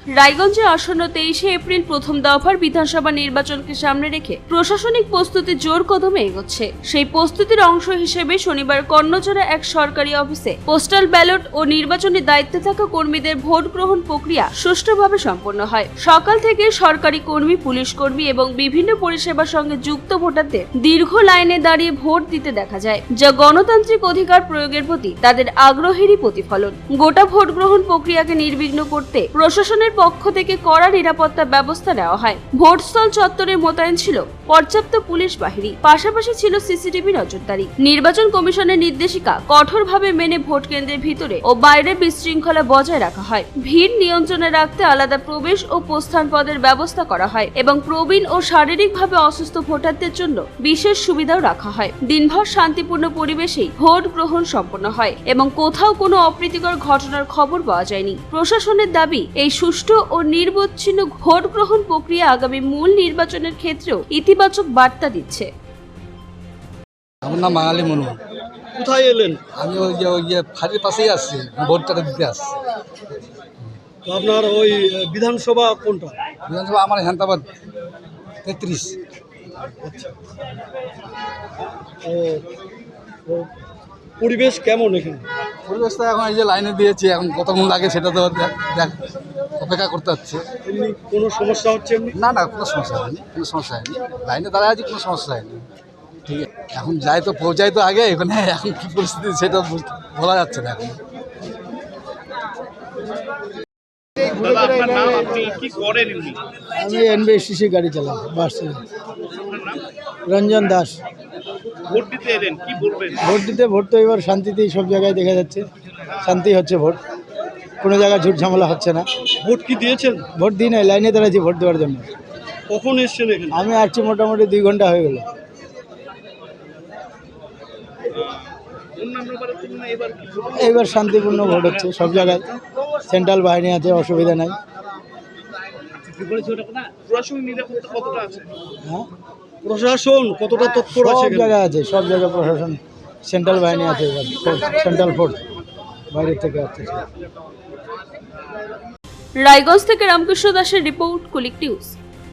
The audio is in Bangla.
রায়গঞ্জে আসন্ন 23শে এপ্রিল প্রথম দফার বিধানসভা নির্বাচনকে সামনে রেখে প্রশাসনিক প্রস্তুতি জোর কদমে এগোচ্ছে। সেই প্রস্তুতির অংশ হিসেবে শনিবার কর্ণজোড়া এক সরকারি অফিসে পোস্টাল ব্যালট ও নির্বাচনের দায়িত্বে থাকা কর্মীদের ভোট গ্রহণ প্রক্রিয়া সুষ্ঠুভাবে সম্পন্ন হয়। সকাল থেকে সরকারি কর্মী, পুলিশ কর্মী এবং বিভিন্ন পরিষেবার সঙ্গে যুক্ত ভোটারদের দীর্ঘ লাইনে দাঁড়িয়ে ভোট দিতে দেখা যায়, যা গণতান্ত্রিক অধিকার প্রয়োগের প্রতি তাদের আগ্রহেরই প্রতিফলন। গোটা ভোট গ্রহণ প্রক্রিয়াকে নির্বিঘ্ন করতে প্রশাসনের পক্ষ থেকে কড়া নিরাপত্তা ব্যবস্থা নেওয়া হয়। ভোটস্থল চত্বরে মোতায়েন ছিল পর্যাপ্ত পুলিশ বাহিনী, পাশাপাশি ছিল সিসিটিভি নজরদারি। নির্বাচন কমিশনের নির্দেশিকা কঠোরভাবে মেনে ভোট কেন্দ্রের ভিতরে ও বাইরে বিশৃঙ্খলা বজায় রাখা হয়। ভিড় নিয়ন্ত্রণে রাখতে আলাদা প্রবেশ ও প্রস্থান পথের ব্যবস্থা করা হয় এবং প্রবীণ ও শারীরিকভাবে অসুস্থ ভোটারদের জন্য বিশেষ সুবিধাও রাখা হয়। দিনভর শান্তিপূর্ণ পরিবেশেই ভোট গ্রহণ সম্পন্ন হয় এবং কোথাও কোনো অপ্রীতিকর ঘটনার খবর পাওয়া যায়নি। প্রশাসনের দাবি, এই সুষ্ঠু ও নিরবচ্ছিন্ন ভোট গ্রহণ প্রক্রিয়া আগামী মূল নির্বাচনের ক্ষেত্রেও ইতিবাচক বার্তা দিচ্ছে। আমার নাম বাঙালি মনু। কোথায় এলেন? আমি ওই যে ফাঁড়ির পাশেই আসছি, ভোটটা দিতে আসছি। তো আপনার ওই বিধানসভা কোনটা? বিধানসভা আমার হেন্তাবাদ 33। ও পরিবেশ কেমন এখানে? পরিবেশটা এখন এই যে লাইনে দিয়েছি, এখন কতক্ষণ লাগে সেটা তো অপেক্ষা করতে হচ্ছে। এমনি কোনো সমস্যা হচ্ছে? এমনি না না, কোনো সমস্যা হয়নি, কোনো সমস্যা হয়নি। লাইনে দাঁড়ায় আছি, কোনো সমস্যা হয়নি। ঠিক আছে, এখন যাই তো পৌঁছাই তো আগে, এখানে এখন কী পরিস্থিতি সেটা বলা যাচ্ছে না এখন। আমি এনবিএসটিসি গাড়ি চালাই, বাস চালাই। রঞ্জন দাস। ভোট দিতে এলেন, কি বলবেন? ভোট তো এবার শান্তিতেই সব জায়গায় দেখা যাচ্ছে, শান্তি হচ্ছে ভোট, কোনো জায়গায় ঝুট ঝামেলা হচ্ছে না। ভোট কি দিয়েছেন? ভোট দিই নাই, লাইনে দাঁড়াচ্ছি ভোট দেওয়ার জন্য। কখন এসছেন এখানে? আমি আসছি মোটামুটি 2 ঘন্টা হয়ে গেল। এবার শান্তিপূর্ণ ভোট হচ্ছে সব জায়গায়, সেন্ট্রাল বাহিনী আছে, অসুবিধা নাই। হ্যাঁ, প্রশাসন কতটা তৎপর আছে? সব জায়গায় আছে, সব জায়গায় প্রশাসন, সেন্ট্রাল বাহিনী আছে, এবার সেন্ট্রাল ফোর্স বাইরে থেকে আসছে। রায়গঞ্জ থেকে রামকৃষ্ণ দাসের রিপোর্ট, কুলিক নিউজ।